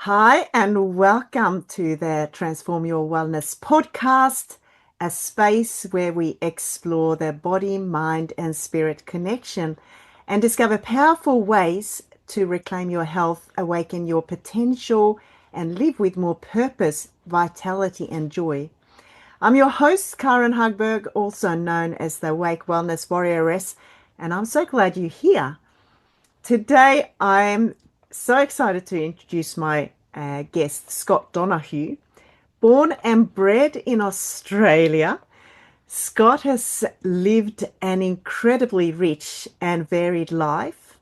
Hi, and welcome to the Transform Your Wellness podcast, a space where we explore the body, mind, and spirit connection and discover powerful ways to reclaim your health, awaken your potential, and live with more purpose, vitality, and joy. I'm your host, Karin Hagberg, also known as the Awake Wellness Warrioress, and I'm so glad you're here. Today, I'm so excited to introduce my guest, Scott Donahue. Born and bred in Australia, Scott has lived an incredibly rich and varied life.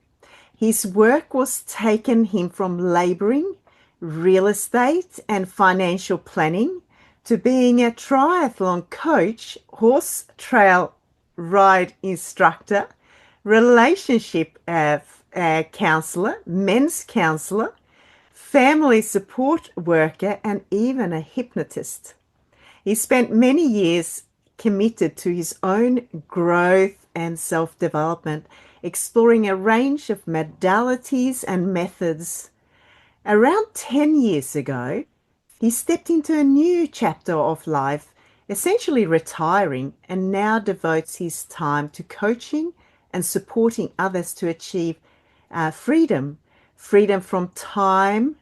His work was taken him from laboring, real estate, and financial planning to being a triathlon coach, horse trail ride instructor, relationship counselor, men's counselor, family support worker, and even a hypnotist. He spent many years committed to his own growth and self development, exploring a range of modalities and methods. Around 10 years ago, he stepped into a new chapter of life, essentially retiring, and now devotes his time to coaching and supporting others to achieve freedom freedom from time,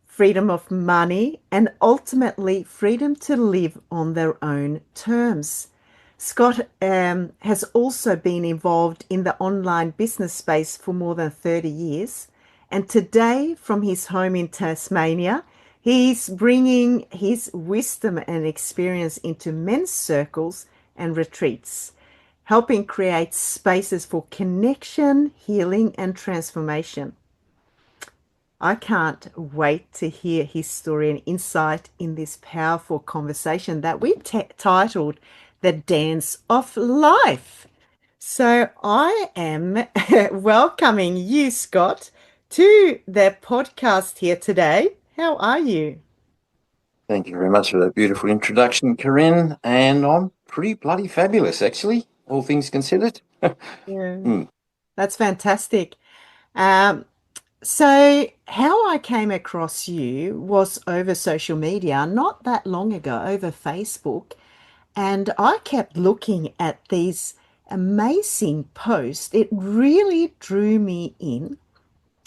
freedom of money, and ultimately freedom to live on their own terms. Scott has also been involved in the online business space for more than 30 years. And today, from his home in Tasmania, he's bringing his wisdom and experience into men's circles and retreats, helping create spaces for connection, healing, and transformation. I can't wait to hear his story and insight in this powerful conversation that we titled The Dance of Life. So I am welcoming you, Scott, to the podcast here today. How are you? Thank you very much for that beautiful introduction, Karin. And I'm pretty bloody fabulous, actually, all things considered. Yeah. Hmm. That's fantastic. Um, so how I came across you was over social media not that long ago, over Facebook. And I kept looking at these amazing posts. It really drew me in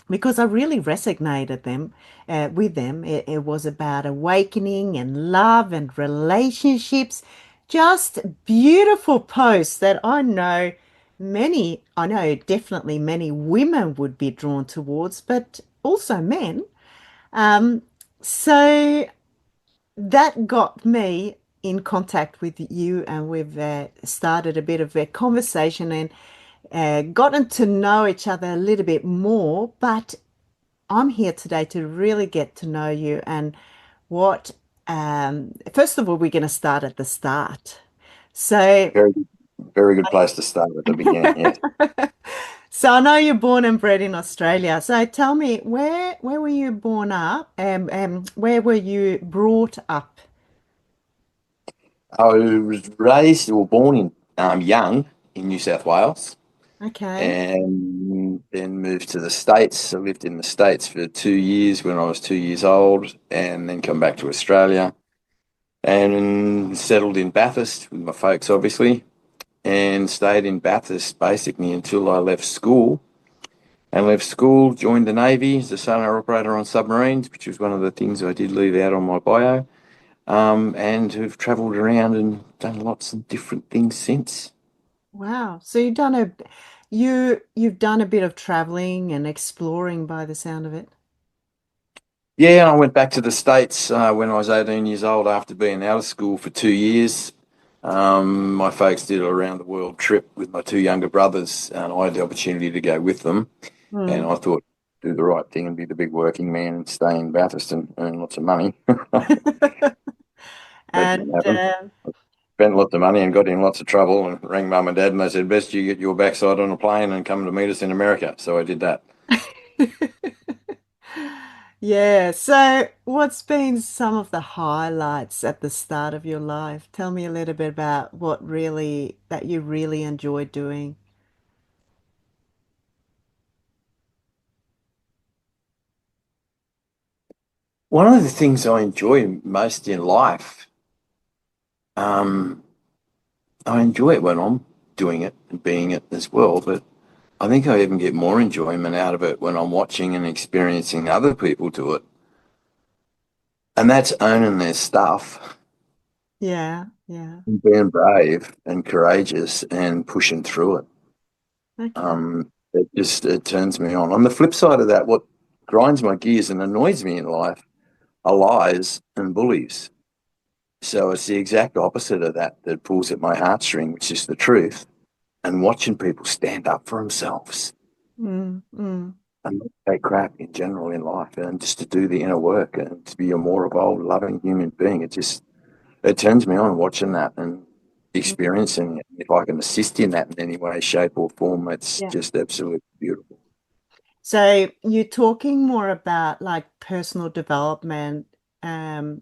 because I really resonated with them. It was about awakening and love and relationships. Just beautiful posts that I know definitely many women would be drawn towards, but also men. Um, so that got me in contact with you, and we've started a bit of a conversation and gotten to know each other a little bit more. But I'm here today to really get to know you and what, first of all, we're going to start at the start. So, Very, very good place to start at the beginning. Yes. so I know you're born and bred in Australia. So tell me, where were you born up? Where were you brought up? I was raised or born in Young in New South Wales Okay. and then moved to the States. I lived in the States for 2 years when I was 2 years old and then come back to Australia and settled in Bathurst with my folks, obviously, and stayed in Bathurst basically until I left school. And left school, joined the Navy as a sonar operator on submarines, which was one of the things I did leave out on my bio, and have travelled around and done lots of different things since. Wow. So you've done a bit of traveling and exploring by the sound of it. Yeah, I went back to the States when I was 18 years old after being out of school for 2 years. My folks did a round the world trip with my two younger brothers, and I had the opportunity to go with them. And Hmm. I thought, do the right thing and be the big working man and stay in Bathurst and earn lots of money. That didn't And happen. Spent lots of money and got in lots of trouble and rang mum and dad and they said, best you get your backside on a plane and come to meet us in America. So I did that. yeah, so what's been some of the highlights at the start of your life? Tell me a little bit about what really that you really enjoyed doing. One of the things I enjoy most in life, um, I enjoy it when I'm doing it and being it as well, but I think I even get more enjoyment out of it when I'm watching and experiencing other people do it. And that's owning their stuff Yeah, yeah. and being brave and courageous and pushing through it. Okay. It turns me on. On the flip side of that, what grinds my gears and annoys me in life are lies and bullies. So it's the exact opposite of that that pulls at my heartstring, which is the truth. And watching people stand up for themselves Mm, mm, and not take crap in general in life and just to do the inner work and to be a more evolved, loving human being. It turns me on watching that and mm. experiencing it. If I can assist in that in any way, shape, or form, it's Yeah. just absolutely beautiful. So you're talking more about like personal development,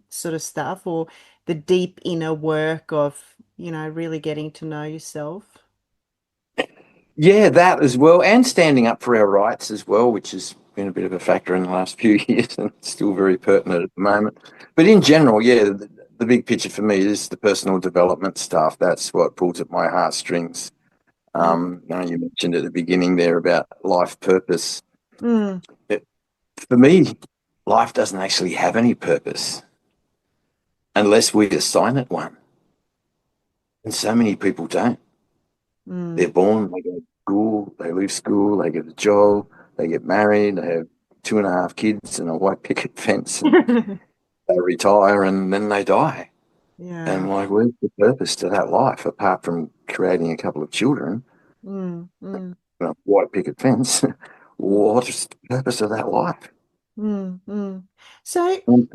sort of stuff, or the deep inner work of, really getting to know yourself. Yeah, that as well, and standing up for our rights as well, which has been a bit of a factor in the last few years and still very pertinent at the moment. But in general, yeah, the big picture for me is the personal development stuff. That's what pulls at my heartstrings. Yeah. You mentioned at the beginning there about life purpose. Mm, It, for me, life doesn't actually have any purpose unless we assign it one. And so many people don't. They're mm. born, they go to school, they leave school, they get a job, they get married, they have two and a half kids and a white picket fence, and they retire and then they die. Yeah. And like, where's the purpose to that life apart from creating a couple of children Mm, mm, and a white picket fence? mm, What's the purpose of that life? mm, mm. So, And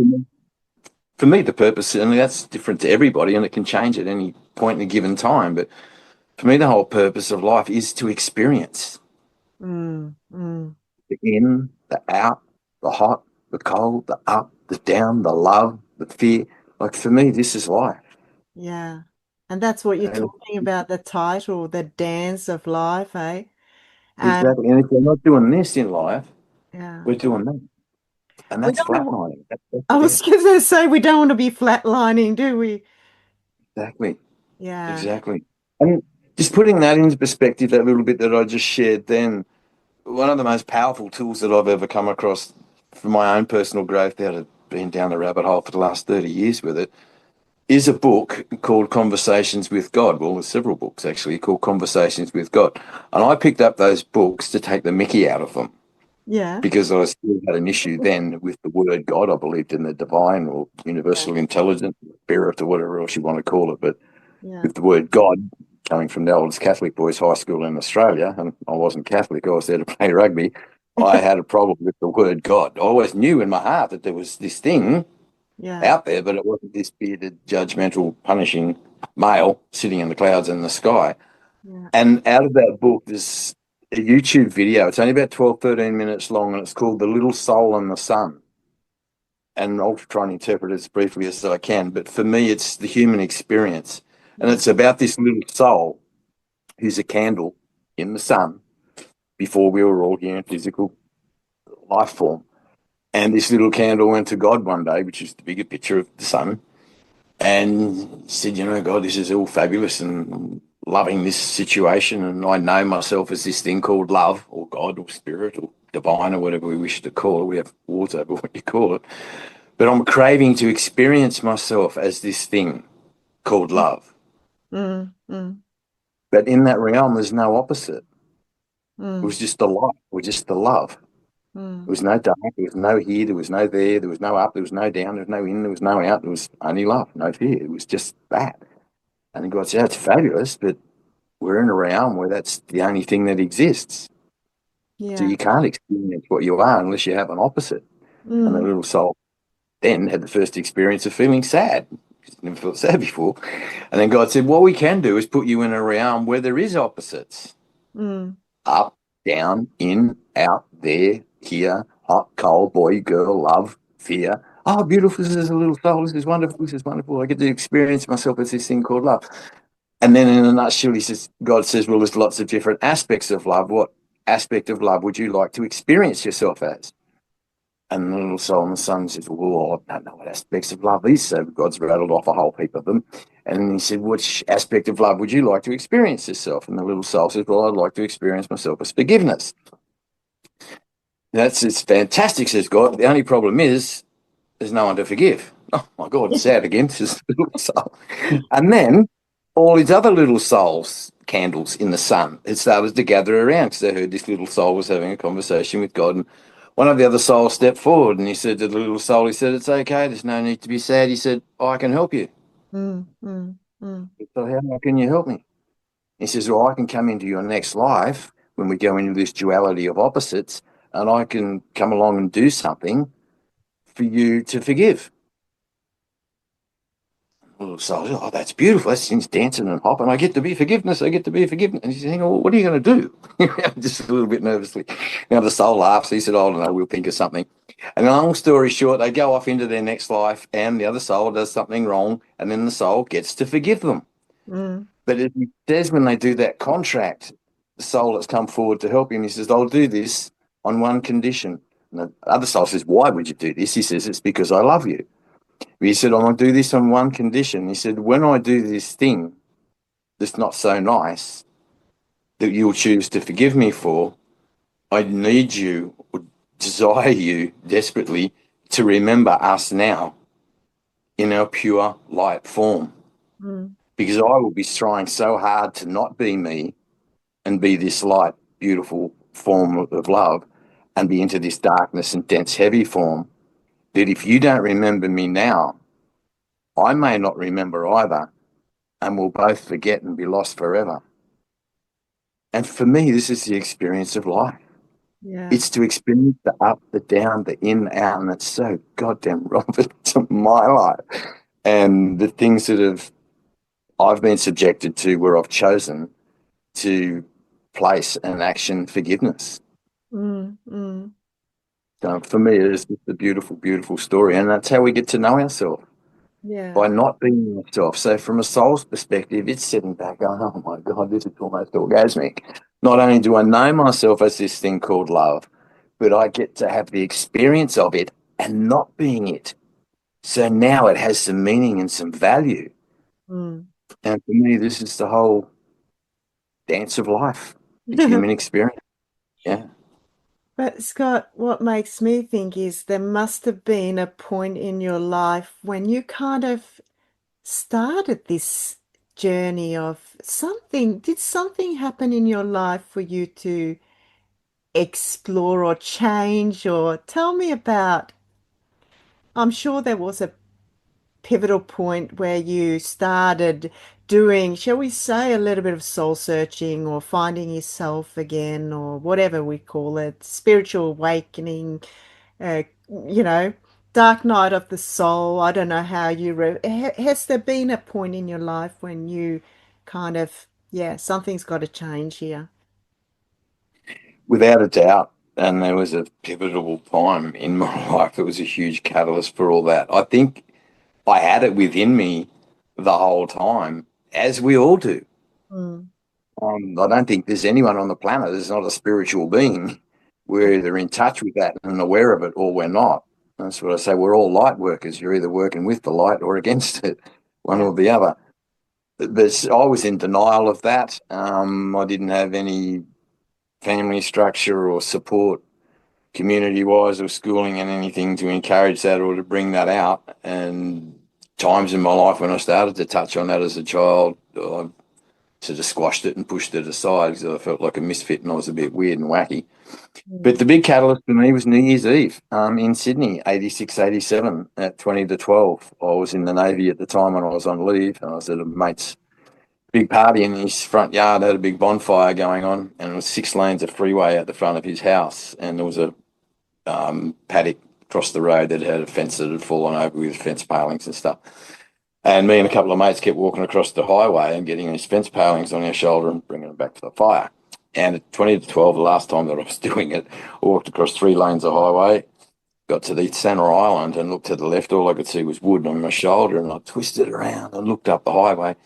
for me, the purpose, and that's different to everybody, and it can change at any point in a given time. But for me, the whole purpose of life is to experience. mm, mm, The in, the out, the hot, the cold, the up, the down, the love, the fear. Like for me, this is life. yeah. And that's what you're And talking about, the title, the dance of life, eh? Um, exactly. And if we're not doing this in life, yeah. we're doing that. And We that's don't, flatlining. That's I was death. going to say we don't want to be flatlining, do we? Exactly. Yeah. Exactly. And just putting that into perspective, that little bit that I just shared then, one of the most powerful tools that I've ever come across for my own personal growth out of being down the rabbit hole for the last 30 years with it is a book called Conversations with God. Well, there's several books actually called Conversations with God. And I picked up those books to take the mickey out of them Yeah. because I still had an issue then with the word God. I believed in the divine or Yeah. universal intelligence, spirit, or whatever else you want to call it. But Yeah. with the word God, coming from the oldest Catholic boys' high school in Australia, and I wasn't Catholic, I was there to play rugby. I had a problem with the word God. I always knew in my heart that there was this thing Yeah. out there, but it wasn't this bearded, judgmental, punishing male sitting in the clouds in the sky. Yeah. And out of that book, there's a YouTube video. It's only about 12, 13 minutes long, and it's called The Little Soul and the Sun. And I'll try and interpret it as briefly as I can. But for me, it's the human experience. And Yeah. it's about this little soul who's a candle in the sun before we were all here in physical life form. And this little candle went to God one day, which is the bigger picture of the sun, and said, God, this is all fabulous and loving this situation. And I know myself as this thing called love or God or spirit or divine or whatever we wish to call it. We have words over what you call it. But I'm craving to experience myself as this thing called love. Mm, mm, But in that realm, there's no opposite. It mm, was just the light, or just the love. There mm. was no dark, there was no here, there was no there was no up, there was no down, there was no in, there was no out, there was only love, no fear. It was just that. And God said, that's fabulous, but we're in a realm where that's the only thing that exists. So Yeah. you can't experience what you are unless you have an opposite. And the Mm, little soul then had the first experience of feeling sad. She's never felt sad before. And then God said, what we can do is put you in a realm where there is opposites. mm. Up, down, in, out, there, here, hot, cold, boy, girl, love, fear. Oh, beautiful, this is a little soul, this is wonderful, this is wonderful. I get to experience myself as this thing called love. And then in a nutshell, God says, well, there's lots of different aspects of love. What aspect of love would you like to experience yourself as? And the little soul and the son says, well, I don't know what aspects of love is. So God's rattled off a whole heap of them. And then he said, which aspect of love would you like to experience yourself? And the little soul says, well, I'd like to experience myself as forgiveness. It's fantastic, says God. The only problem is there's no one to forgive. Oh, my God, sad again, says the little soul. And then all these other little souls, candles in the sun, it started to gather around because they heard this little soul was having a conversation with God. And one of the other souls stepped forward and he said to the little soul, he said, it's okay, there's no need to be sad. He said, I can help you. Mm, mm, mm, So how can you help me? He says, well, I can come into your next life when we go into this duality of opposites and I can come along and do something for you to forgive. So I was, oh, that's beautiful. That seems dancing and hopping. I get to be forgiveness. I get to be forgiveness. And he's saying, well, what are you going to do? Just a little bit nervously. Now the soul laughs. He said, oh, I don't know, we'll think of something. And long story short, they go off into their next life and the other soul does something wrong. And then the soul gets to forgive them. mm, But as he says, when they do that contract, the soul that's come forward to help him, he says, I'll do this on one condition. And the other soul says, why would you do this? He says, it's because I love you. He said, I'm going to do this on one condition. He said, when I do this thing that's not so nice that you'll choose to forgive me for, I need you, or desire you desperately to remember us now in our pure light form. mm, Because I will be trying so hard to not be me and be this light, beautiful form of love and be into this darkness and dense, heavy form, that if you don't remember me now, I may not remember either, and we'll both forget and be lost forever. And for me, this is the experience of life. yeah. It's to experience the up, the down, the in, out, and it's so goddamn relevant to my life. And the things that I've been subjected to where I've chosen to place and action forgiveness. Mm, mm, So for me, it is just a beautiful, beautiful story. And that's how we get to know ourselves. yeah. By not being yourself. So from a soul's perspective, it's sitting back going, oh my God, this is almost orgasmic. Not only do I know myself as this thing called love, but I get to have the experience of it and not being it. So now it has some meaning and some value. Mm. And for me, this is the whole dance of life, the human experience. Yeah. But Scott, what makes me think is there must have been a point in your life when you kind of started this journey of something. Did something happen in your life for you to explore or change? Or tell me about, I'm sure there was a pivotal point where you started doing, shall we say, a little bit of soul searching or finding yourself again, or whatever we call it, spiritual awakening, uh, you know, dark night of the soul. I don't know how has there been a point in your life when you kind of, yeah, something's got to change here? Without a doubt. And there was a pivotal time in my life. It was a huge catalyst for all that. I think I had it within me the whole time, as we all do. Mm, I don't think there's anyone on the planet that's not a spiritual being. We're either in touch with that and aware of it, or we're not. That's what I say. We're all light workers. You're either working with the light or against it, one yeah. or the other. But I was in denial of that. I didn't have any family structure or support community-wise or schooling and anything to encourage that or to bring that out. And times in my life when I started to touch on that as a child, I sort of squashed it and pushed it aside because I felt like a misfit and I was a bit weird and wacky. But the Mm, big catalyst for me was New Year's Eve in Sydney, 86, 87 at 20 to 12. I was in the Navy at the time when I was on leave and I was at a mate's big party in his front yard, had a big bonfire going on and it was 6 lanes of freeway at the front of his house and there was a paddock across the road that had a fence that had fallen over with fence palings and stuff. And me and a couple of mates kept walking across the highway and getting these fence palings on our shoulder and bringing them back to the fire. And at 20 to 12, the last time that I was doing it, I walked across 3 lanes of highway, got to the centre island and looked to the left. All I could see was wood on my shoulder and I twisted around and looked up the highway.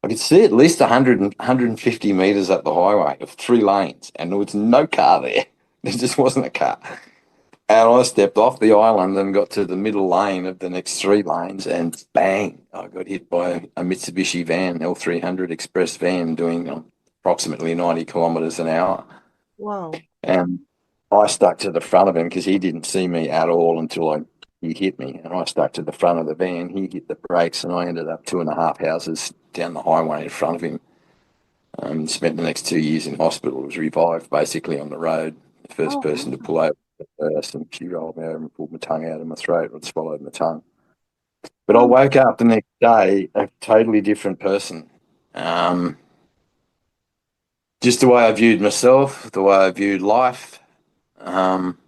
I could see at least 100 and 150 metres up the highway of 3 lanes and there was no car there. There just wasn't a car. And I stepped off the island and got to the middle lane of the next three lanes, and bang, I got hit by a Mitsubishi van, L300 Express van, doing approximately 90 kilometers an hour. Wow. And I stuck to the front of him because he didn't see me at all until he hit me. And I stuck to the front of the van. He hit the brakes, and I ended up 2.5 houses down the highway in front of him. Spent the next 2 years in hospital. Was revived basically on the road. The first Oh, person to pull over first, and she rolled me over and pulled my tongue out of my throat. I'd swallowed my tongue. But I oh, woke up the next day a totally different person. Um, just the way I viewed myself, the way I viewed life. Um,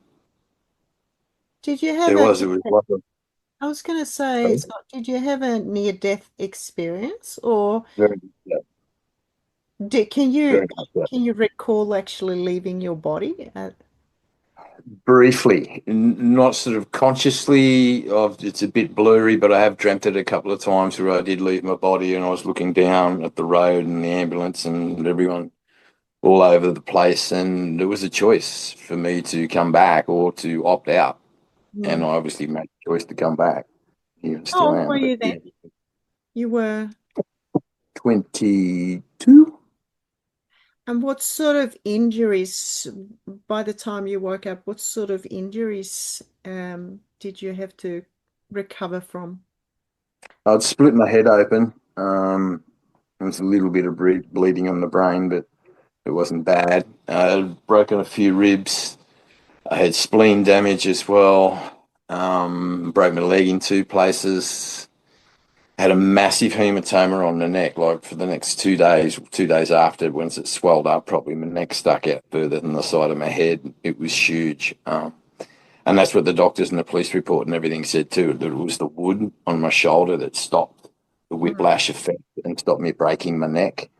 did you have it a, was it was like a I was going to say, Scott, did you have a near-death experience, or very, yeah, did, can you very much so. can you recall actually leaving your body? Briefly, not sort of consciously. It's a bit blurry, but I have dreamt it a couple of times where I did leave my body and I was looking down at the road and the ambulance and everyone all over the place, and there was a choice for me to come back or to opt out, and Hmm. I obviously made the choice to come back. Here I How still old were am, but you yeah, then? You were. 22. And what sort of injuries, by the time you woke up, what sort of injuries did you have to recover from? I'd split my head open. There was a little bit of bleeding on the brain, but it wasn't bad. I'd broken a few ribs. I had spleen damage as well. Broke my leg in two places. Had a massive hematoma on the neck, like for the next 2 days, 2 days after, once it swelled up, probably my neck stuck out further than the side of my head. It was huge. And that's what the doctors and the police report and everything said too, that it was the wood on my shoulder that stopped the Mm. whiplash effect and stopped me breaking my neck.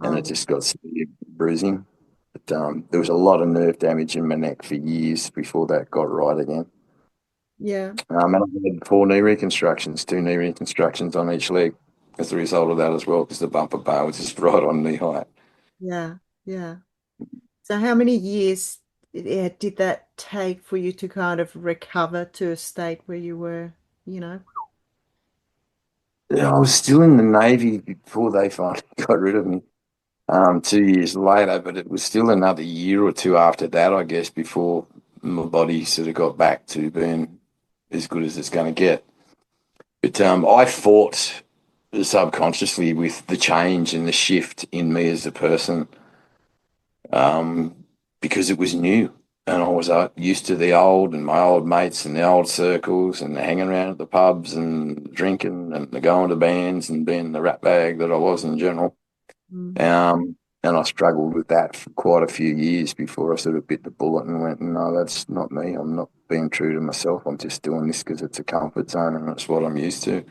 And it Oh, just got severe bruising. But there was a lot of nerve damage in my neck for years before that got right again. yeah, And I had four knee reconstructions, two knee reconstructions on each leg as a result of that as well, because the bumper bar was just right on knee height. yeah, yeah. So how many years did that take for you to kind of recover to a state where you were, you know? Yeah, I was still in the Navy before they finally got rid of me. 2 years later, but it was still another year or two after that, I guess, before my body sort of got back to being as good as it's going to get. But I fought subconsciously with the change and the shift in me as a person, um, because it was new. And I was used to the old and my old mates and the old circles and the hanging around at the pubs and drinking and the going to bands and being the rat bag that I was in general. Mm. And I struggled with that for quite a few years before I sort of bit the bullet and went, no, that's not me. I'm not being true to myself. I'm just doing this because it's a comfort zone and it's what I'm used to.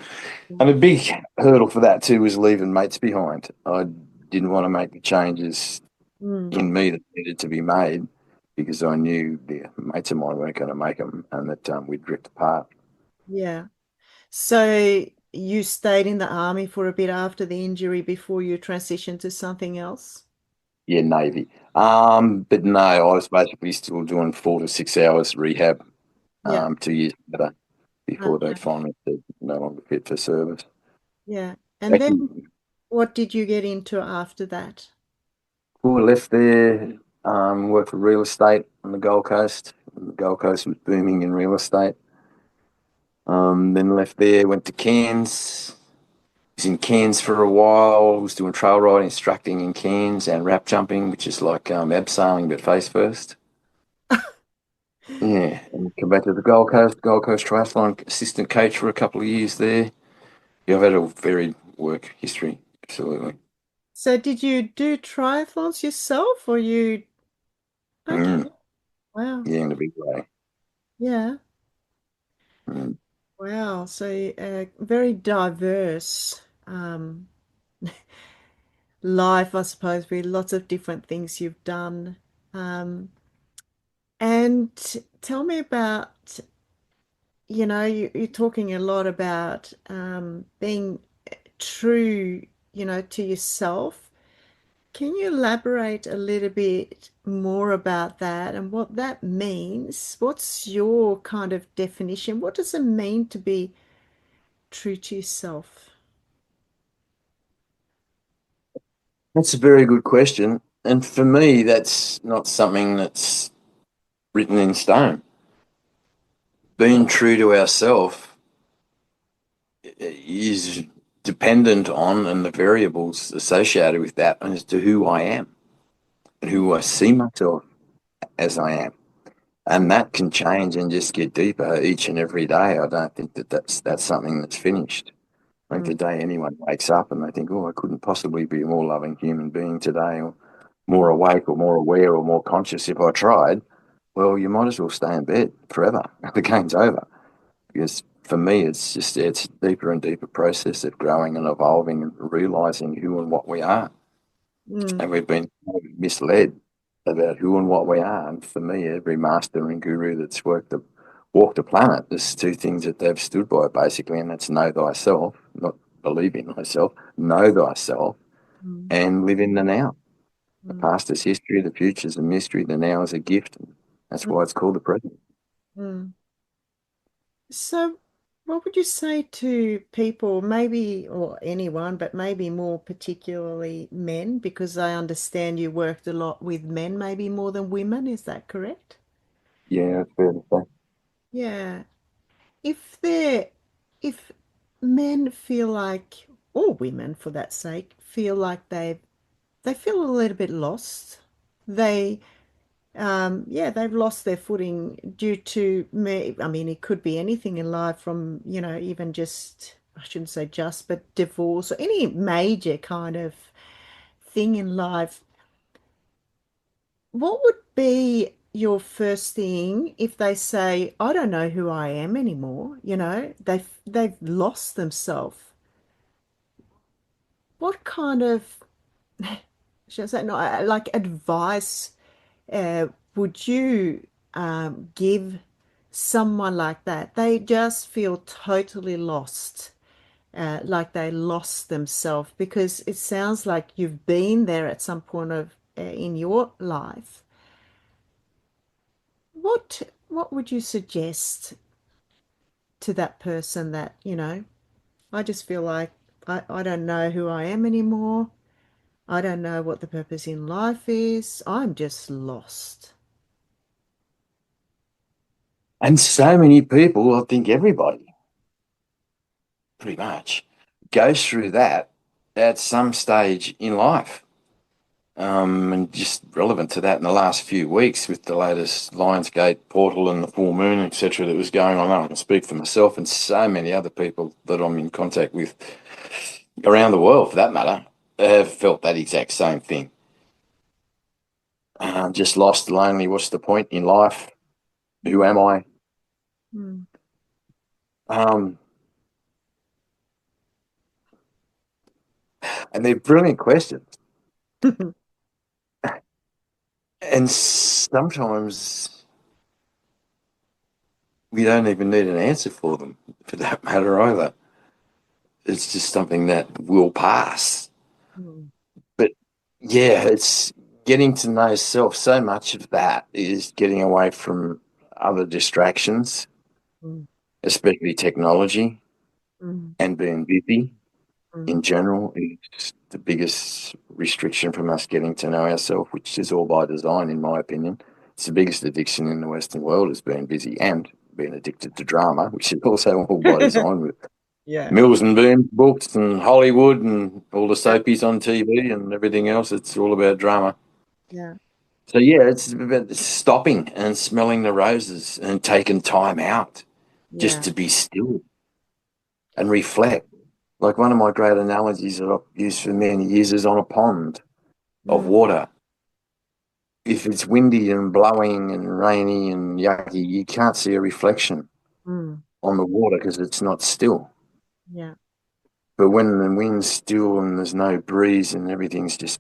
And a big hurdle for that too was leaving mates behind. I didn't want to make the changes Mm. in me that needed to be made because I knew the mates of mine weren't going to make them and that we'd drift apart. Yeah. So you stayed in the army for a bit after the injury before you transitioned to something else? Yeah, Navy. But no, I was basically still doing 4 to 6 hours rehab Yeah. 2 years later before they Okay. finally said no longer fit for service. Yeah. And then Actually, what did you get into after that? we left there, worked for real estate on the Gold Coast. The Gold Coast was booming in real estate. Then left there, went to Cairns. Was in Cairns for a while. Was doing trail riding, instructing in Cairns and rap jumping, which is like abseiling but face first. Yeah, and come back to the Gold Coast triathlon assistant coach for a couple of years there. Yeah, I've had a varied work history, absolutely. So did you do triathlons yourself or you? Okay. Mm, Wow. yeah, in a big way. Yeah. Mm. Wow. So very diverse life, I suppose, with lots of different things you've done. Um, and tell me about, you're talking a lot about being true, to yourself. Can you elaborate a little bit more about that and what that means? What's your kind of definition? What does it mean to be true to yourself? That's a very good question. And for me, that's not something that's written in stone. Being true to ourselves is dependent on and the variables associated with that as to who I am and who I see myself as I am. And that can change and just get deeper each and every day. I don't think that that's something that's finished. I think the Mm, day anyone wakes up and they think, oh, I couldn't possibly be a more loving human being today, or more mm, awake or more aware or more conscious if I tried, well, you might as well stay in bed forever. The game's over. Because for me, it's a deeper and deeper process of growing and evolving and realizing who and what we are. mm, And we've been misled about who and what we are. And for me, every master and guru that's walked the planet, there's two things that they've stood by basically, and that's know thyself, not believe in thyself, know thyself, mm, and live in the now. The mm, past is history, the future is a mystery, the now is a gift. That's why mm, it's called the present. mm. So, what would you say to people, maybe, or anyone, but maybe more particularly men, because I understand you worked a lot with men, maybe more than women, is that correct? Yeah, it's fair to say. Yeah. If they're, if men feel like, or women for that sake, feel like they feel a little bit lost. They yeah, they've lost their footing due to me. I mean, it could be anything in life from, even just, I shouldn't say just, but divorce or any major kind of thing in life. What would be your first thing if they say, I don't know who I am anymore? They've lost themselves. What kind of, should I say, no, like advice would you give someone like that? They just feel totally lost, like they lost themselves because it sounds like you've been there at some point of in your life. What would you suggest to that person that, I just feel like I don't know who I am anymore. I don't know what the purpose in life is. I'm just lost. And so many people, I think everybody, pretty much, goes through that at some stage in life. And just relevant to that in the last few weeks with the latest Lionsgate portal and the full moon, etc., that was going on. I can speak for myself and so many other people that I'm in contact with around the world, for that matter, have felt that exact same thing. Just lost, lonely. What's the point in life? Who Mm, am I? mm, Um, and they're brilliant questions. And sometimes we don't even need an answer for them, for that matter, either. It's just something that will pass. mm, But yeah, it's getting to know self. So much of that is getting away from other distractions, mm, especially technology, mm, and being busy mm. in general is the biggest restriction from us getting to know ourselves, which is all by design, in my opinion. It's the biggest addiction in the Western world is being busy and being addicted to drama, which is also all by design with Yeah, Mills and Boon books and Hollywood and all the yeah, soapies on TV and everything else. It's all about drama. yeah, So yeah, it's about stopping and smelling the roses and taking time out just yeah. to be still and reflect. Like one of my great analogies that I've used for many years is on a pond of Mm, water. If it's windy and blowing and rainy and yucky, you can't see a reflection mm, on the water because it's not still. yeah, But when the wind's still and there's no breeze and everything's just,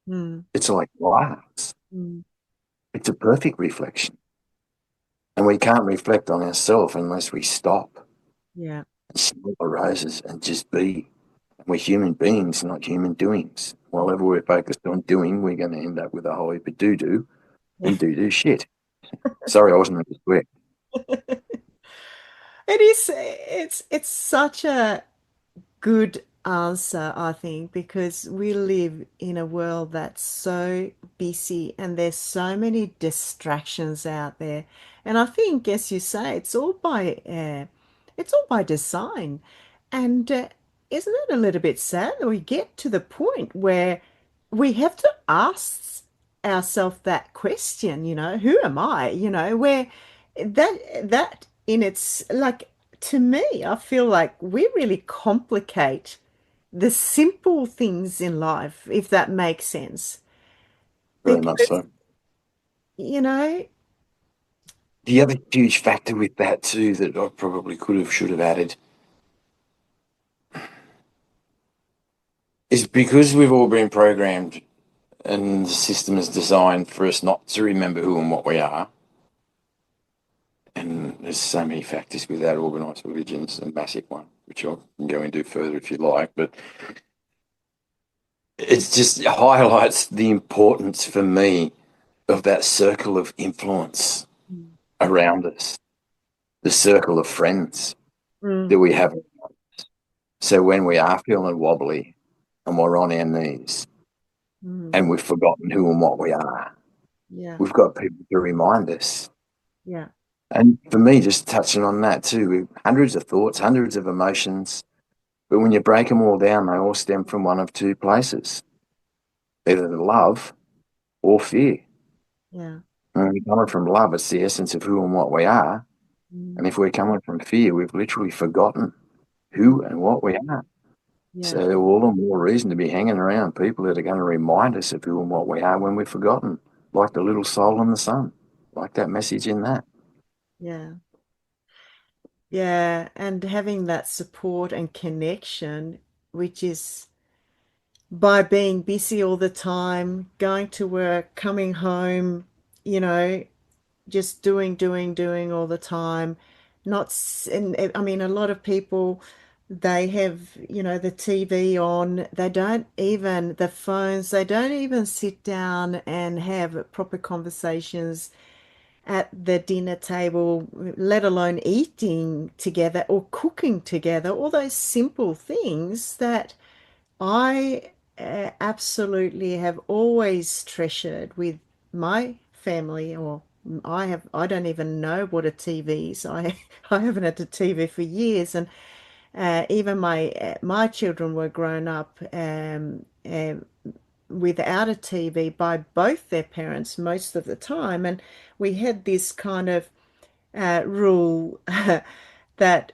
mm, it's like glass. mm, It's a perfect reflection. And we can't reflect on ourselves unless we stop yeah, and smell the roses and just be. We're human beings, not human doings. whatever we're focused on doing, we're going to end up with a whole heap of doo-doo and doo-doo shit. Sorry, I wasn't meant to swear. It is, it's such a good answer, I think, because we live in a world that's so busy and there's so many distractions out there. And I think, as you say, it's all by design. And isn't it a little bit sad that we get to the point where we have to ask ourselves that question, who am I? Where that in its like to me, I feel like we really complicate the simple things in life, if that makes sense. Very much Because, so. you know, The other huge factor with that too that I probably should have added is because we've all been programmed and the system is designed for us not to remember who and what we are. And there's so many factors with that. Organised religion's a massive one, which I can go into further if you like. But it just highlights the importance for me of that circle of influence around us, the circle of friends mm, that we have. So when we are feeling wobbly and we're on our knees mm, and we've forgotten who and what we are, yeah, we've got people to remind us. yeah, And for me, just touching on that too, hundreds of thoughts, hundreds of emotions, but when you break them all down, they all stem from one of two places, either love or fear. yeah, And when we're coming from love, it's the essence of who and what we are. And mm, if we're coming from fear, we've literally forgotten who and what we are. yeah, So all the more reason to be hanging around people that are going to remind us of who and what we are when we've forgotten, like the little soul in the sun, like that message in that. yeah, yeah. And having that support and connection, which is by being busy all the time, going to work, coming home, you know, just doing all the time. Not, and I mean, a lot of people, they have, the TV on. They don't even, the phones, they don't even sit down and have proper conversations at the dinner table, let alone eating together or cooking together. All those simple things that I absolutely have always treasured with my family, or I don't even know what a TV is. I haven't had a TV for years, and even my children were grown up without a TV by both their parents most of the time, and we had this kind of rule that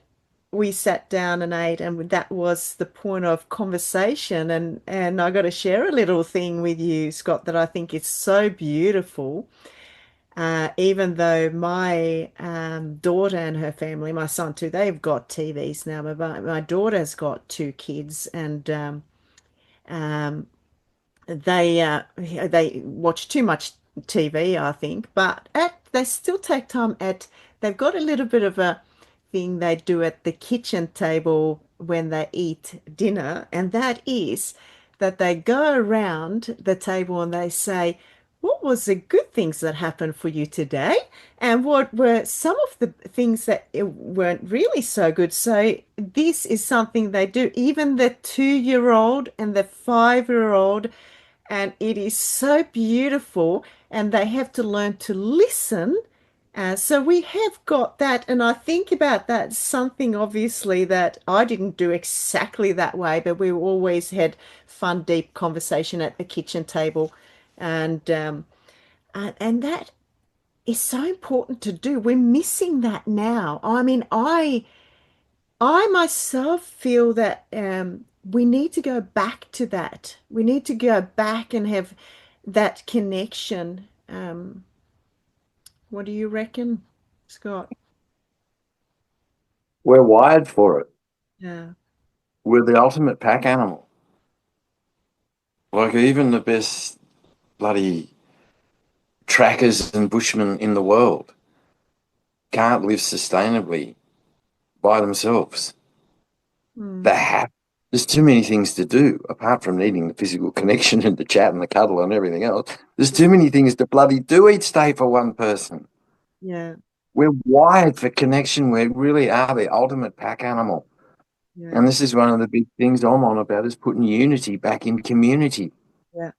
we sat down and ate, and that was the point of conversation. And I got to share a little thing with you, Scott, that I think is so beautiful. Even though my daughter and her family, my son too, they've got TVs now, but my daughter's got two kids, and um, they watch too much TV, I think, but they still take time they've got a little bit of a thing they do at the kitchen table when they eat dinner, and that is that they go around the table and they say, what was the good things that happened for you today? And what were some of the things that weren't really so good? So this is something they do. Even the 2-year-old and the 5-year-old, and it is so beautiful, and they have to learn to listen. So we have got that, and I think about that something obviously that I didn't do exactly that way, but we always had fun, deep conversation at the kitchen table, and and that is so important to do. We're missing that now. I mean, I myself feel that we need to go back to that. We need to go back and have that connection. What do you reckon, Scott? We're wired for it. Yeah. We're the ultimate pack animal. Like even the best bloody trackers and bushmen in the world can't live sustainably by themselves. Mm, They have. There's too many things to do apart from needing the physical connection and the chat and the cuddle and everything else. There's too many things to bloody do each day for one person. Yeah. We're wired for connection. We really are the ultimate pack animal. Yeah. And this is one of the big things I'm on about is putting unity back in community, Yeah.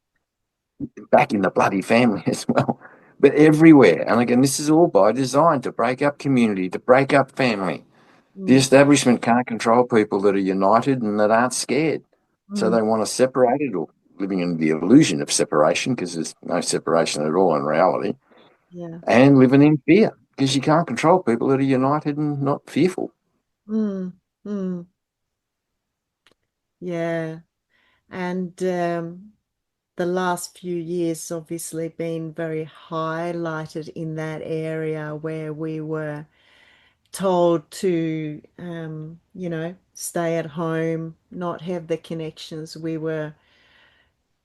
back in the bloody family as well, but everywhere. And again, this is all by design to break up community, to break up family. The Mm, establishment can't control people that are united and that aren't scared. So mm, they want to separate it or living in the illusion of separation because there's no separation at all in reality yeah. and living in fear because you can't control people that are united and not fearful. Mm, mm, yeah. And the last few years obviously been very highlighted in that area where we were told to, stay at home, not have the connections. We were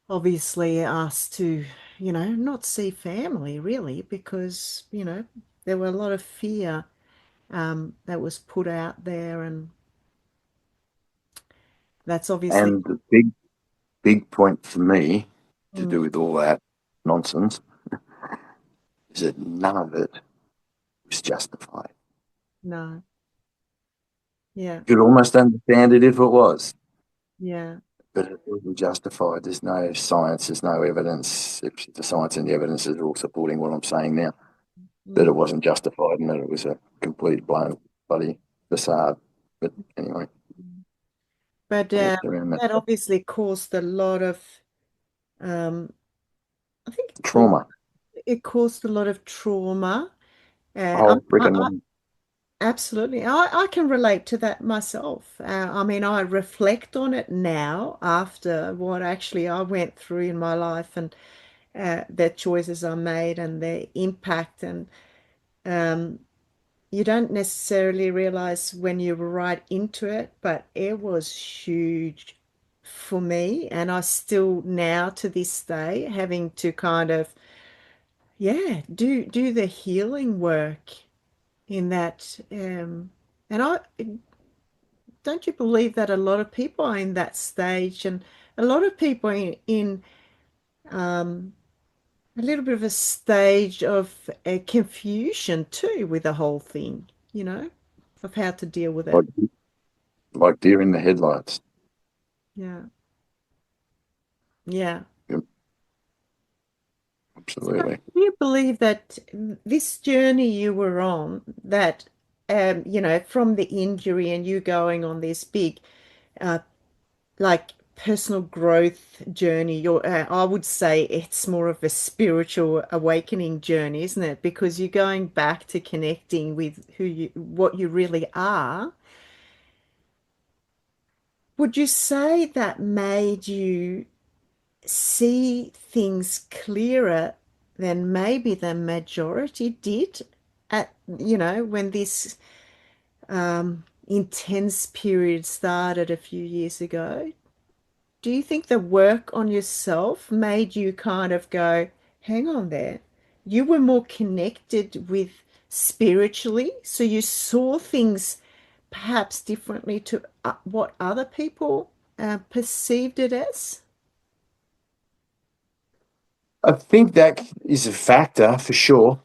obviously asked to, not see family really because, there were a lot of fear that was put out there, and that's obviously. And the big point for me to Mm, do with all that nonsense is that none of it was justified. no, yeah, You could almost understand it if it was, yeah, but it wasn't justified. There's no science, there's no evidence. If the science and the evidence are all supporting what I'm saying now, that it mm, wasn't justified and that it was a complete blown bloody facade. But anyway, mm. But we'll get around that that obviously caused a lot of, um, I think trauma. it caused a lot of trauma. I'll reckon Absolutely. I can relate to that myself. I mean, I reflect on it now after what actually I went through in my life, and the choices I made and the impact. And um, you don't necessarily realize when you're right into it, but it was huge for me. And I still now to this day having to kind of, yeah, do the healing work in that. And I don't you believe that a lot of people are in that stage, and a lot of people in um, a little bit of a stage of confusion too with the whole thing, of how to deal with it. like deer in the headlights. Yeah. Yeah. Yep, So absolutely. do you believe that this journey you were on, that, from the injury and you going on this big, uh, like personal growth journey, I would say it's more of a spiritual awakening journey, isn't it? Because you're going back to connecting with what you really are. Would you say that made you see things clearer than maybe the majority did at, when this intense period started a few years ago? Do you think the work on yourself made you kind of go, hang on there? You were more connected with spiritually, so you saw things perhaps differently to what other people perceived it as? I think that is a factor for sure,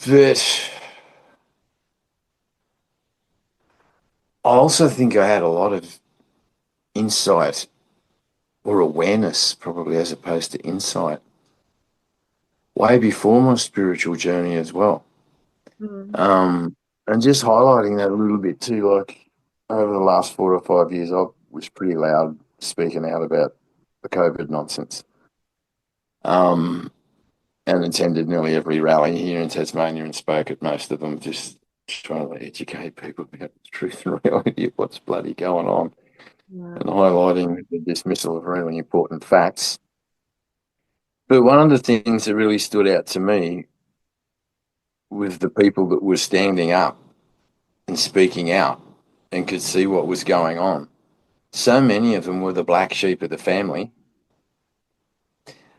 but I also think I had a lot of insight or awareness, probably as opposed to insight, way before my spiritual journey as well. Mm, Um, and just highlighting that a little bit too, like over the last 4 or 5 years, I was pretty loud speaking out about the COVID nonsense. Um, and attended nearly every rally here in Tasmania and spoke at most of them, just trying to educate people about the truth and reality of what's bloody going on yeah. and highlighting the dismissal of really important facts. But one of the things that really stood out to me was the people that were standing up and speaking out and could see what was going on. So many of them were the black sheep of the family,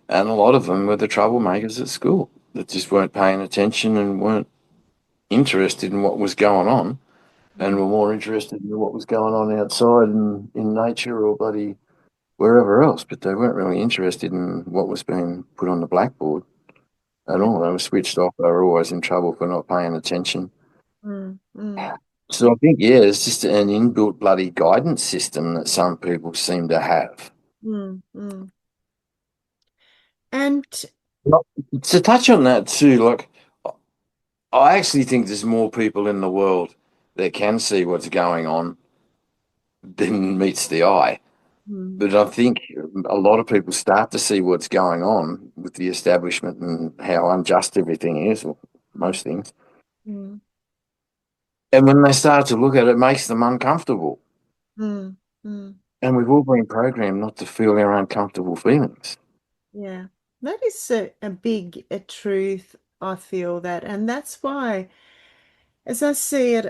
and a lot of them were the troublemakers at school that just weren't paying attention and weren't interested in what was going on. and mm, were more interested in what was going on outside in nature or bloody wherever else, but they weren't really interested in what was being put on the blackboard at yeah, all. They were switched off. They were always in trouble for not paying attention. mm, mm, So I think, yeah, it's just an inbuilt bloody guidance system that some people seem to have. mm, mm. And Well, to touch on that too, like I actually think there's more people in the world that can see what's going on than meets the eye. mm, But I think a lot of people start to see what's going on with the establishment and how unjust everything is, or most things. mm, And when they start to look at it, it makes them uncomfortable. mm, mm. And we've all been programmed not to feel our uncomfortable feelings. Yeah, that is a big a truth. I feel that, and that's why, as I see it,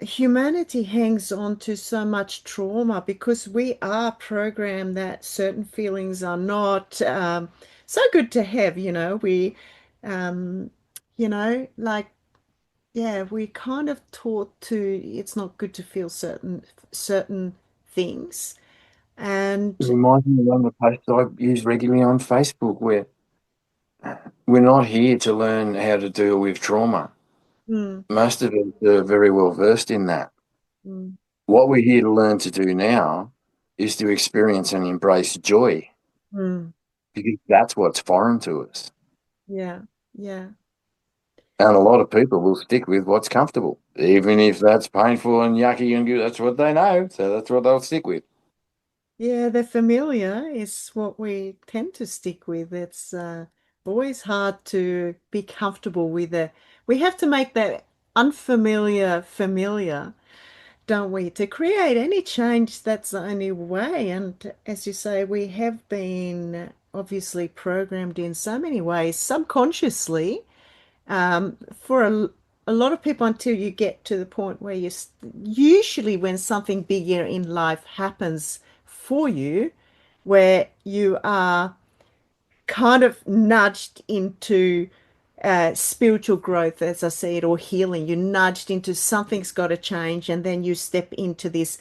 humanity hangs on to so much trauma because we are programmed that certain feelings are not so good to have. Um, like yeah, we kind of taught to it's not good to feel certain things, It and reminds me of one of the posts I use regularly on Facebook where we're not here to learn how to deal with trauma. mm, Most of us are very well versed in that. mm, What we're here to learn to do now is to experience and embrace joy mm, because that's what's foreign to us. yeah, yeah. And a lot of people will stick with what's comfortable, even if that's painful and yucky and good. That's what they know, so that's what they'll stick with. Yeah, the familiar is what we tend to stick with. It's always hard to be comfortable with it. We have to make that unfamiliar familiar, don't we? To create any change, that's the only way. And as you say, we have been obviously programmed in so many ways, subconsciously, for a lot of people until you get to the point where usually when something bigger in life happens for you, where you are kind of nudged into spiritual growth, as I see it, or healing. You're nudged into something's got to change, and then you step into this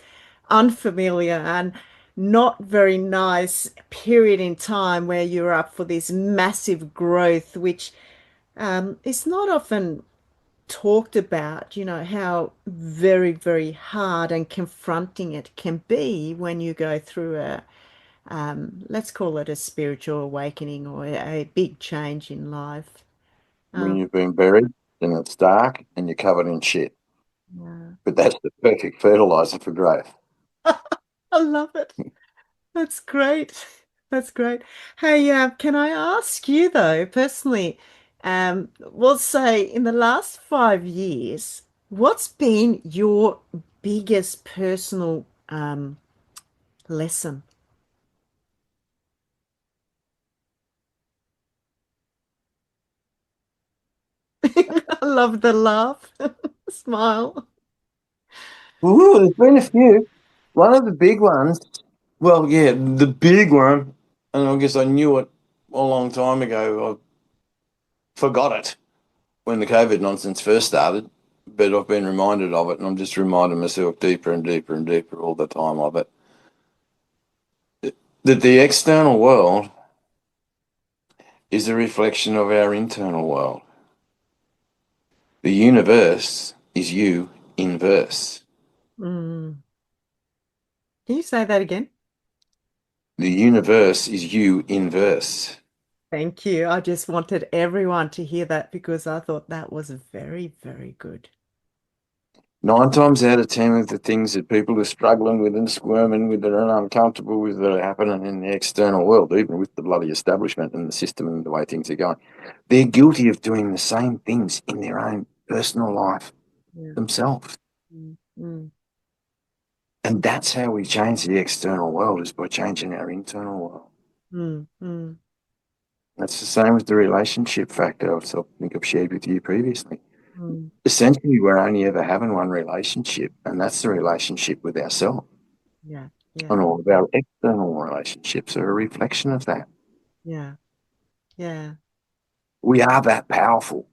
unfamiliar and not very nice period in time where you're up for this massive growth, which is not often talked about, how very, very hard and confronting it can be when you go through let's call it a spiritual awakening or a big change in life. When Um, you've been buried and it's dark and you're covered in shit. yeah. But that's the perfect fertilizer for growth. I love it. That's great. That's great. Hey, can I ask you though, personally, we'll say in the last 5 years, what's been your biggest personal lesson? I love the laugh, smile. Ooh, there's been a few. One of the big ones, well, yeah, the big one, and I guess I knew it a long time ago. I forgot it when the COVID nonsense first started, but I've been reminded of it, and I'm just reminding myself deeper and deeper and deeper all the time of it. That the external world is a reflection of our internal world. The universe is you in verse. Mm. Can you say that again? The universe is you in verse. Thank you. I just wanted everyone to hear that because I thought that was very, very good. 9 times out of 10 of the things that people are struggling with and squirming with and are uncomfortable with that are happening in the external world, even with the bloody establishment and the system and the way things are going, they're guilty of doing the same things in their own personal life Yeah. themselves. Mm, mm, And that's how we change the external world is by changing our internal world. mm, mm, That's the same with the relationship factor, I think I've shared with you previously. mm. Essentially, we're only ever having one relationship, and that's the relationship with ourselves. Yeah, yeah, And all of our external relationships are a reflection of that. yeah, yeah. We are that powerful.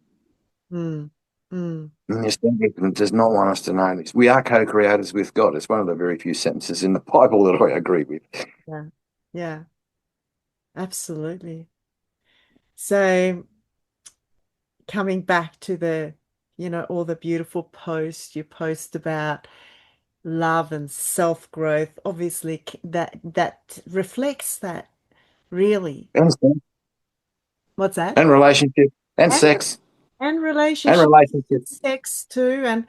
Mm. mm, And the establishment does not want us to know this. We are co-creators with God. It's one of the very few sentences in the Bible that I agree with. yeah, yeah, absolutely. So coming back to all the beautiful posts you post about love and self-growth, obviously that reflects that really. And sex, What's that? and relationship, and And sex, and and relationships relationship. and sex too, and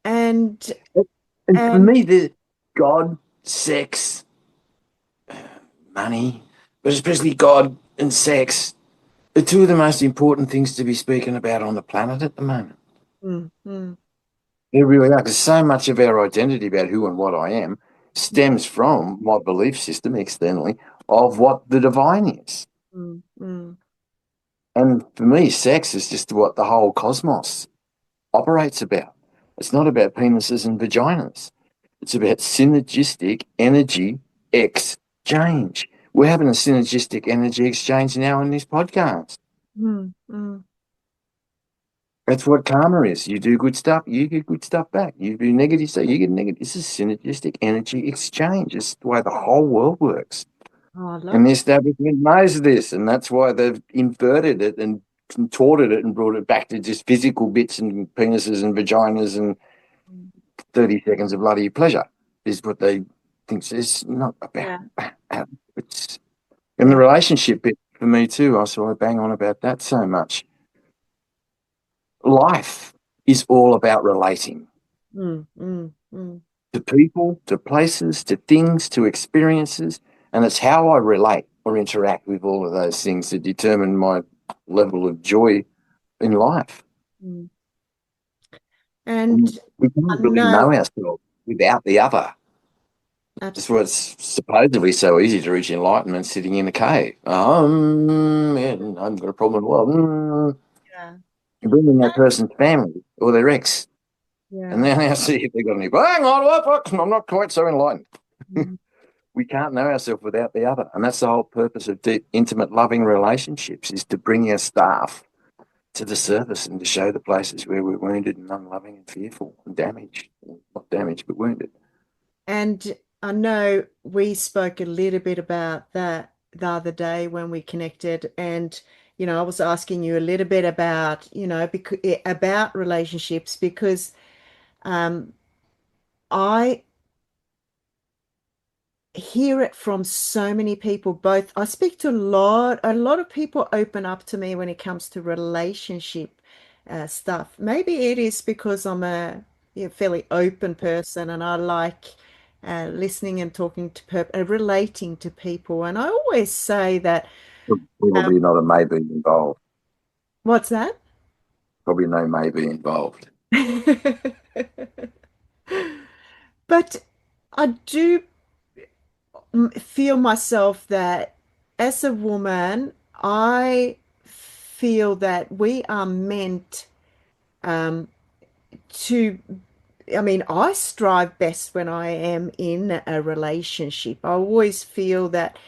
And for and me, the God, sex, money, but especially God and sex are two of the most important things to be speaking about on the planet at the moment. mm, mm, They really are, because so much of our identity about who and what I am mm, stems from my belief system externally of what the divine is. mm, mm, And for me, sex is just what the whole cosmos operates about. It's not about penises and vaginas. It's about synergistic energy exchange. We're having a synergistic energy exchange now in this podcast. mm, mm. That's what karma is. You do good stuff, you get good stuff back. You do negative stuff, you get negative. This is synergistic energy exchange. It's the way the whole world works. Oh, I love And the establishment knows this, and that's why they've inverted it and contorted it and brought it back to just physical bits and penises and vaginas and that. 30 seconds of bloody pleasure is what they think. It's not about Yeah, it's in the yeah. relationship bit for me too. I saw I bang on about that so much. Life is all about relating Mm, mm, mm, to people, to places, to things, to experiences. And it's how I relate or interact with all of those things that determine my level of joy in life. mm. And And we I can't really know know ourselves without the other. That's why absolutely. it's supposedly so easy to reach enlightenment sitting in a cave. Yeah, I've got a problem. Well, Yeah, you bring in that person's family or their ex, and yeah. then I see if they've got any. Hang on, what? I'm not quite so enlightened. Mm. We can't know ourselves without the other, and that's the whole purpose of deep, intimate, loving relationships: is to bring our staff to the surface and to show the places where we're wounded and unloving and fearful and damaged, not damaged but wounded. And I know we spoke a little bit about that the other day when we connected, and I was asking you a little bit about, about relationships because um, I hear it from so many people. Both I speak to a lot of people open up to me when it comes to relationship stuff. Maybe it is because I'm a fairly open person and I like listening and talking to relating to people. And I always say that um, Probably not a maybe involved. what's that? Probably no maybe involved. But I do feel myself that as a woman, I feel that we are meant um, to. I mean, I strive best when I am in a relationship. I always feel that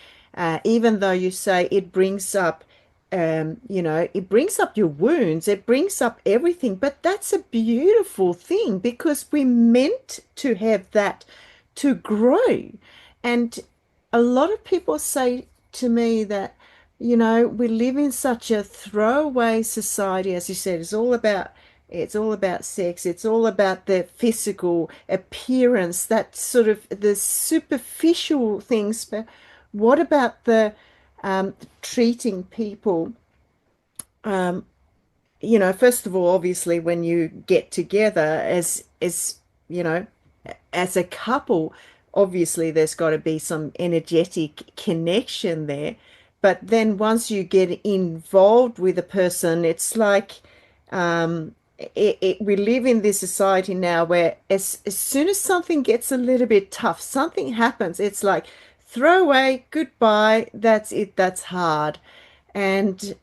even though you say it brings up, it brings up your wounds, it brings up everything, but that's a beautiful thing because we're meant to have that to grow. And a lot of people say to me that, we live in such a throwaway society, as you said, it's all about sex. It's all about the physical appearance, that sort of the superficial things. But what about the treating people? Um, first of all, obviously, when you get together as you know, as a couple, obviously there's got to be some energetic connection there. But then once you get involved with a person, it's like we live in this society now where as soon as something gets a little bit tough, something happens, it's like throw away, goodbye, that's it, that's hard. And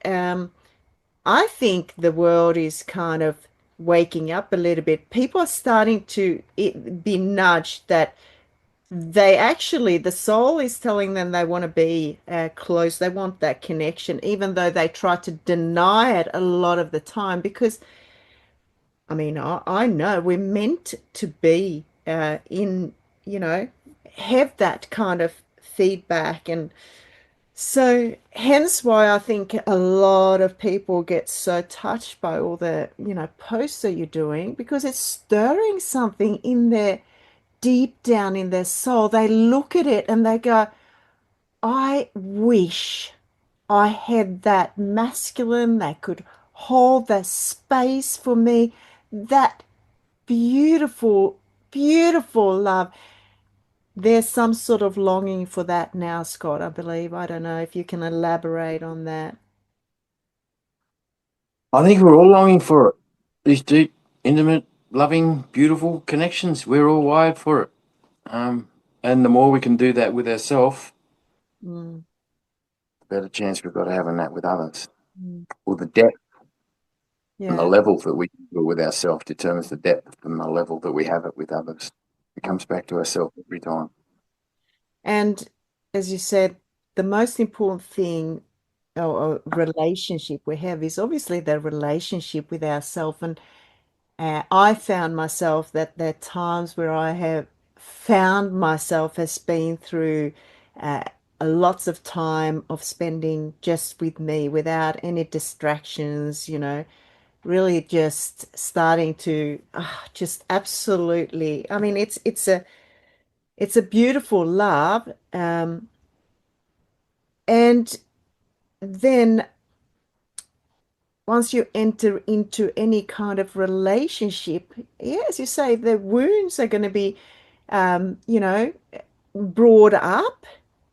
I think the world is kind of waking up a little bit. People are starting to be nudged that the soul is telling them they want to be close. They want that connection, even though they try to deny it a lot of the time because I mean, I know we're meant to be in, you know, have that kind of feedback. And so hence why I think a lot of people get so touched by all the, posts that you're doing, because it's stirring something in their deep down in their soul. They look at it and they go, I wish I had that masculine that could hold the space for me, that beautiful, beautiful love. There's some sort of longing for that now, Scott, I believe. I don't know if you can elaborate on that. I think we're all longing for it. These deep, intimate, loving, beautiful connections. We're all wired for it. And the more we can do that with ourselves, Mm, the better chance we've got of having that with others. mm. Or the depth and the Yeah, level that we can do it with ourselves determines the depth and the level that we have it with others. It mm. comes back to ourselves every time. And as you said, the most important thing or relationship we have is obviously the relationship with ourselves. And I found myself that there are times where I have found myself as being through uh, lots of time of spending just with me without any distractions, really just starting to just absolutely, I mean, it's a beautiful love. And then once you enter into any kind of relationship, yeah, as you say, the wounds are going to be, you know, brought up.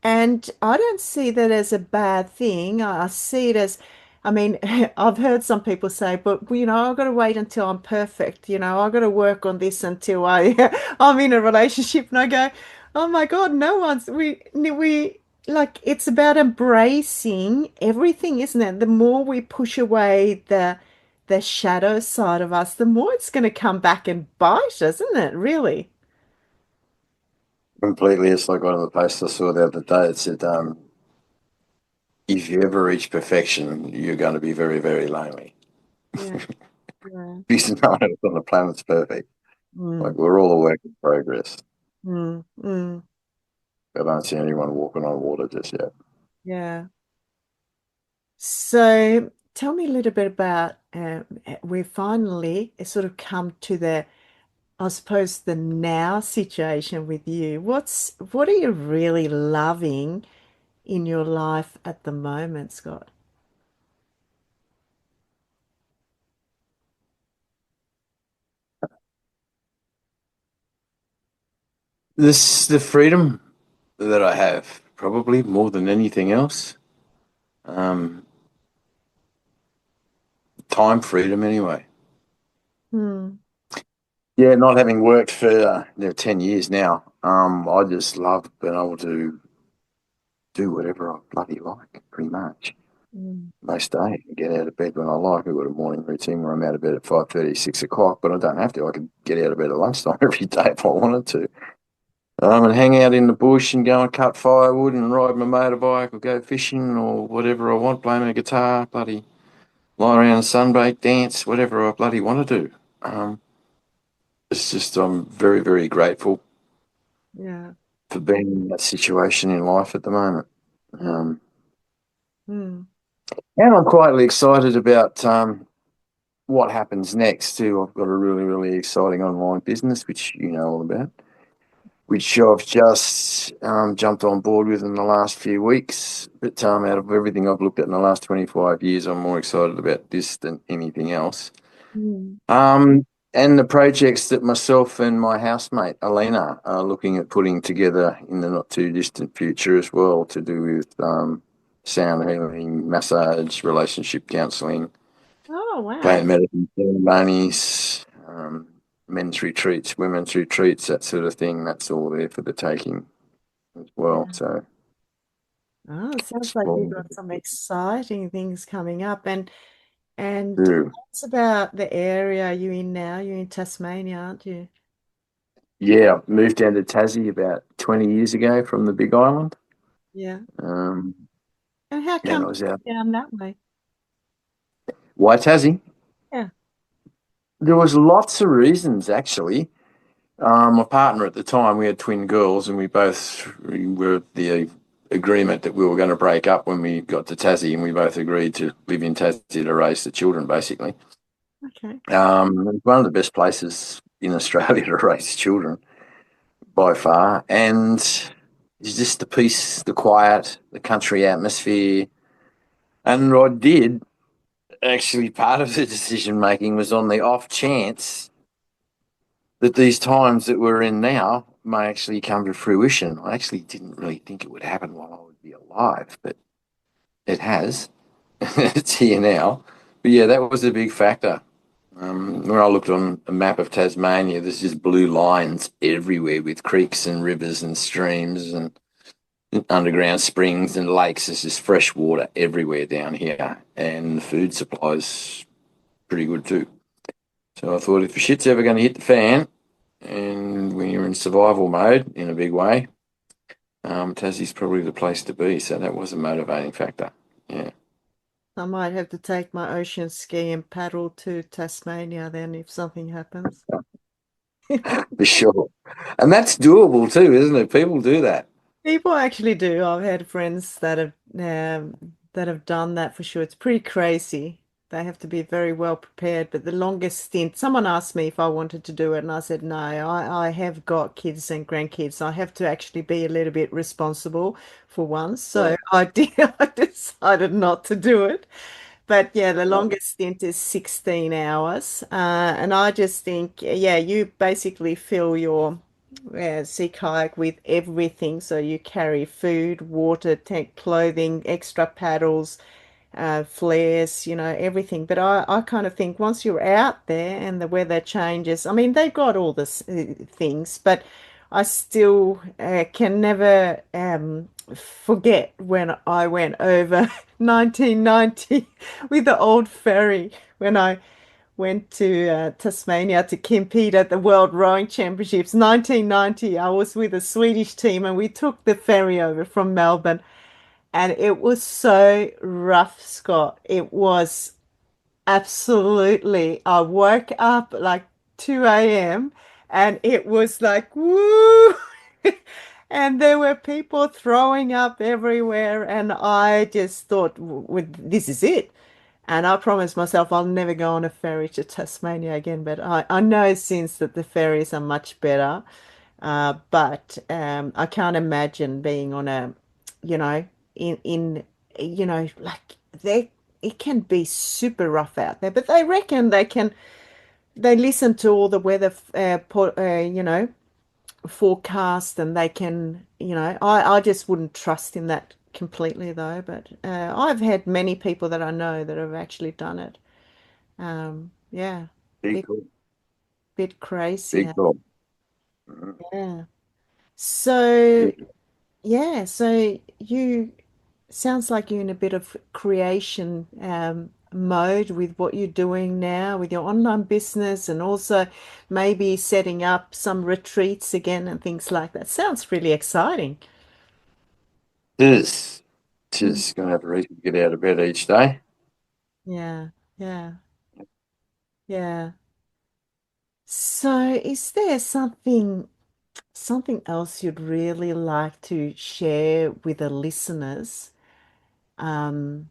And I don't see that as a bad thing. I see it as, I mean, I've heard some people say, but I've got to wait until I'm perfect. I've got to work on this until I'm in a relationship. And I go, oh my God, no one's, we, like, it's about embracing everything, isn't it? The more we push away the shadow side of us, the more it's going to come back and bite us, isn't it? Really? Completely. It's like one of the posts I saw the other day. It said, if you ever reach perfection, you're going to be very, very lonely. Yeah. Yeah. Because no one else on the planet's perfect. Like Mm, we're all a work in progress. mm, mm. I don't see anyone walking on water just yet. Yeah. So tell me a little bit about we finally sort of come to the, I suppose, the now situation with you. What are you really loving in your life at the moment, Scott? The freedom that I have, probably more than anything else. Um, Time freedom, anyway. Hmm. Yeah, not having worked for 10 years now, I just love being able to do whatever I bloody like, pretty much. Mm, Most days, I get out of bed when I like. I've got a morning routine where I'm out of bed at 5:30, 6 o'clock, but I don't have to. I could get out of bed at lunchtime every day if I wanted to. And hang out in the bush and go and cut firewood and ride my motorbike or go fishing or whatever I want, play my guitar, bloody lie around and sunbake, dance, whatever I bloody want to do. Um, it's just, I'm very, very grateful yeah. for being in that situation in life at the moment. Mm, Um, mm, and I'm quietly excited about what happens next too. I've got a really, really exciting online business, which you know all about, which I've just jumped on board with in the last few weeks. But out of everything I've looked at in the last 25 years, I'm more excited about this than anything else. mm. Um, and the projects that myself and my housemate Alina are looking at putting together in the not too distant future as well, to do with sound healing, massage, relationship counselling, Oh, plant wow. medicine ceremonies, men's retreats, women's retreats, that sort of thing. That's all there for the taking as well. Yeah. So Oh, it sounds like you've exploring. got some exciting things coming up. And Too. what's about the area you're in now? You're in Tasmania, aren't you? Yeah, I moved down to Tassie about 20 years ago from the Big Island. Yeah. Um, And how and I come was you out. went down that way? Why Tassie? Yeah. There was lots of reasons actually. My partner at the time, we had twin girls, and we were the agreement that we were going to break up when we got to Tassie, and we both agreed to live in Tassie to raise the children, basically. Okay. It's one of the best places in Australia to raise children by far, and it's just the peace, the quiet, the country atmosphere. And I did actually part of the decision making was on the off chance that these times that we're in now may actually come to fruition. I actually didn't really think it would happen while I would be alive, but it has. It's here now. But yeah, that was a big factor. When I looked on a map of Tasmania, there's just blue lines everywhere with creeks and rivers and streams and underground springs and lakes. There's just fresh water everywhere down here, and the food supply's pretty good too. So I thought if the shit's ever going to hit the fan, and when you're in survival mode in a big way, Tassie's probably the place to be. So that was a motivating factor. Yeah, I might have to take my ocean ski and paddle to Tasmania then if something happens. for sure. And that's doable too, isn't it? People do that. People actually do. I've had friends that have done that for sure. It's pretty crazy. They have to be very well prepared. But the longest stint, someone asked me if I wanted to do it, and I said no. I have got kids and grandkids. I have to actually be a little bit responsible for once. So Yeah. I did. I decided not to do it. But yeah, the Yeah. longest stint is 16 hours. And I just think, yeah, you basically fill your sea kayak with everything. So you carry food, water, tank, clothing, extra paddles, flares, everything. But I kind of think once you're out there and the weather changes, I mean, they've got all this things, but I still can never forget when I went over 1990 with the old ferry when I went to Tasmania to compete at the World Rowing Championships 1990. I was with a Swedish team and we took the ferry over from Melbourne and it was so rough, Scott. It was absolutely. I woke up like 2 a.m. and it was like, woo! And there were people throwing up everywhere. And I just thought, this is it. And I promised myself I'll never go on a ferry to Tasmania again. But I know since that the ferries are much better. But I can't imagine being on a, you know, in like they it can be super rough out there. But they reckon they listen to all the weather, forecast, and they can, I just wouldn't trust in that completely though. But I've had many people that I know that have actually done it. Yeah, Big bit call. bit crazy. Big call. Mhm. Yeah. So Big. yeah, so you sounds like you're in a bit of creation mode with what you're doing now with your online business and also maybe setting up some retreats again and things like that. Sounds really exciting. Tis. Mm. Tis going to have a reason to get out of bed each day. Yeah, yeah, yeah. So is there something else you'd really like to share with the listeners? Um,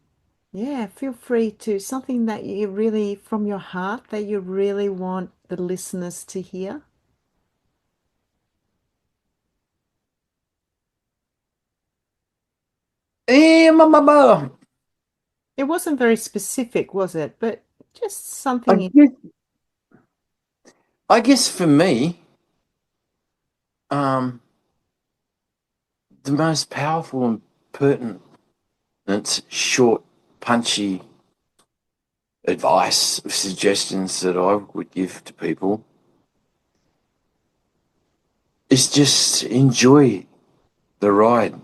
Yeah, feel free to something that you really from your heart that you really want the listeners to hear. Eh. It wasn't very specific, was it? But just I something in, guess, I guess for me, um, the most powerful and pertinent, it's short, punchy advice, suggestions that I would give to people is just enjoy the ride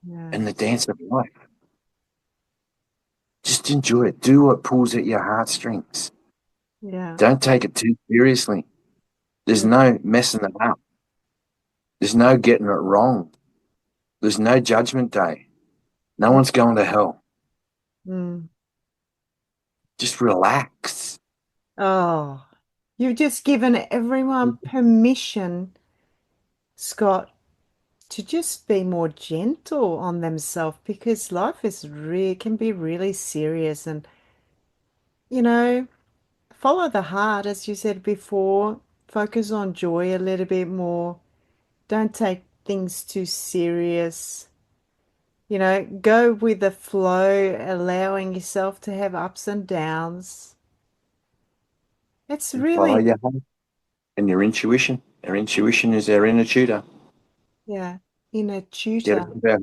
yeah, and the dance of life. Just enjoy it. Do what pulls at your heartstrings. yeah, Don't take it too seriously. There's yeah, no messing it up. There's no getting it wrong. There's no judgment day. No yeah. one's going to hell. Mm. Just relax. Oh. You've just given everyone permission, Scott, to just be more gentle on themselves because life is really can be really serious and you know, follow the heart as you said before, focus on joy a little bit more. Don't take things too serious. Go with the flow, allowing yourself to have ups and downs. It's And follow really, your heart and your intuition. Our intuition is our inner tutor. yeah, inner Get tutor. out of our,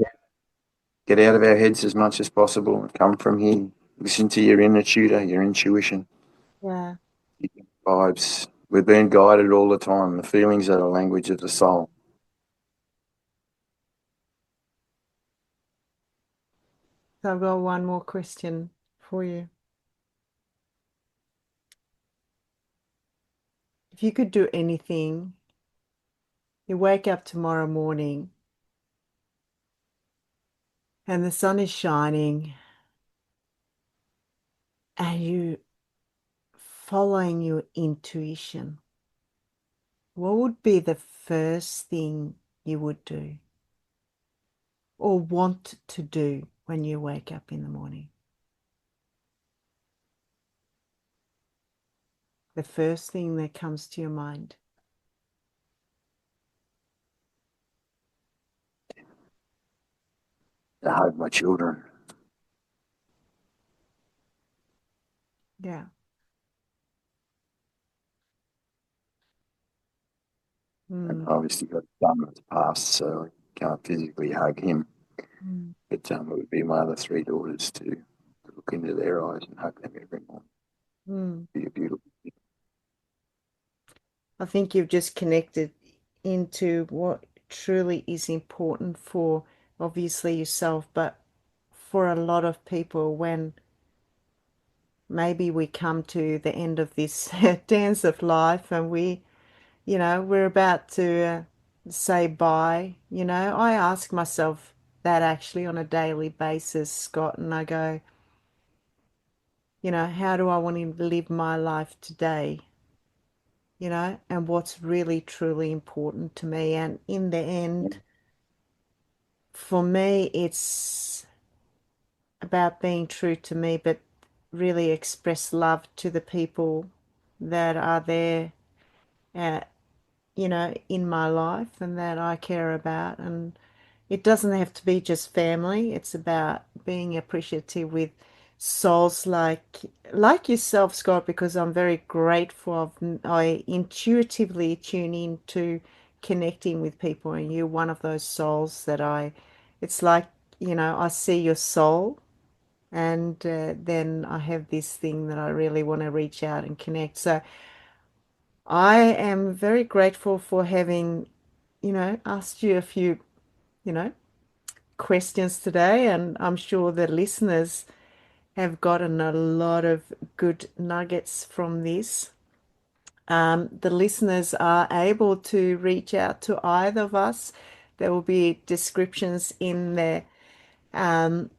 get out of our heads as much as possible and come from here. Listen to your inner tutor, your intuition, Yeah. your vibes. We're being guided all the time. The feelings are the language of the soul. So I've got one more question for you. If you could do anything, you wake up tomorrow morning and the sun is shining and you following your intuition, what would be the first thing you would do or want to do when you wake up in the morning? The first thing that comes to your mind. To hug my children. Yeah. And Mm, obviously got a son that's passed, so I can't physically hug him. mm, But it would be my other three daughters to look into their eyes and hug them every morning. mm. Be a beautiful thing. I think you've just connected into what truly is important for obviously yourself, but for a lot of people when maybe we come to the end of this dance of life and we're about to say bye. I ask myself that actually on a daily basis, Scott, and I go, how do I want to live my life today? And what's really truly important to me. And in the end, for me, it's about being true to me, but really express love to the people that are there, uh, in my life and that I care about. And it doesn't have to be just family. It's about being appreciative with souls like yourself, Scott, because I'm very grateful. I intuitively tune in to connecting with people, and you're one of those souls that it's like, I see your soul, and then I have this thing that I really want to reach out and connect. So I am very grateful for having, asked you a few, you know, questions today, and I'm sure the listeners have gotten a lot of good nuggets from this. The listeners are able to reach out to either of us. There will be descriptions um,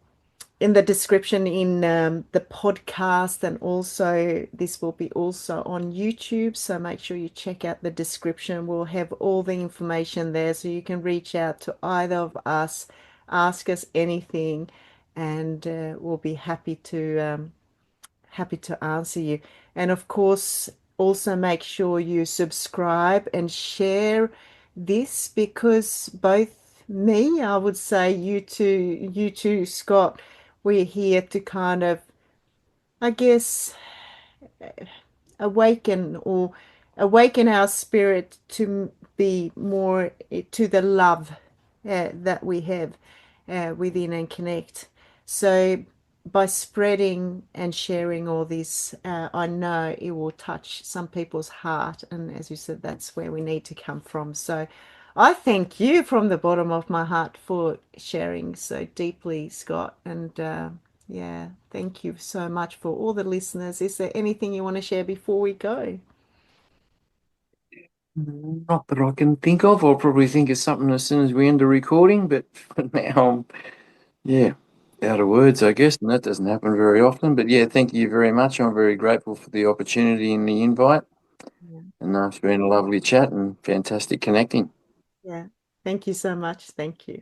in the description in the podcast, and also this will be also on YouTube. So make sure you check out the description. We'll have all the information there, so you can reach out to either of us, ask us anything, and we'll be happy to answer you. And of course, also make sure you subscribe and share this because both me, I would say you too, Scott, we're here to kind of, I guess, awaken our spirit to be more to the love that we have within and connect. So by spreading and sharing all this, I know it will touch some people's heart. And as you said, that's where we need to come from. So I thank you from the bottom of my heart for sharing so deeply, Scott. And yeah, thank you so much for all the listeners. Is there anything you want to share before we go? Not that I can think of. I'll probably think of something as soon as we end the recording, but for now, yeah, out of words, I guess, and that doesn't happen very often. But yeah, thank you very much. I'm very grateful for the opportunity and the invite. Yeah. And it's been a lovely chat and fantastic connecting. Yeah. Thank you so much. Thank you.